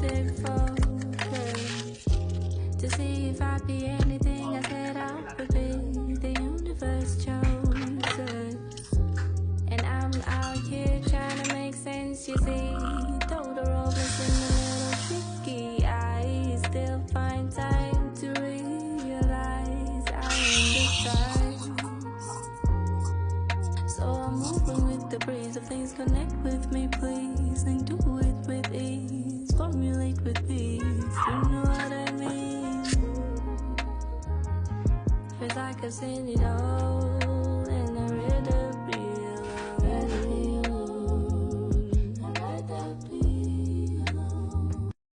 stay focused to see if I'd be anything I said I would be. The universe chose us, and I'm out here trying to make sense, you see. Though the road may seem a little tricky, I still find time to realize I am the stars. So I'm moving with the breeze of things. Connect with me, please, and do it with ease. Formulate with ease, you know what I mean. Feels like I've seen it all.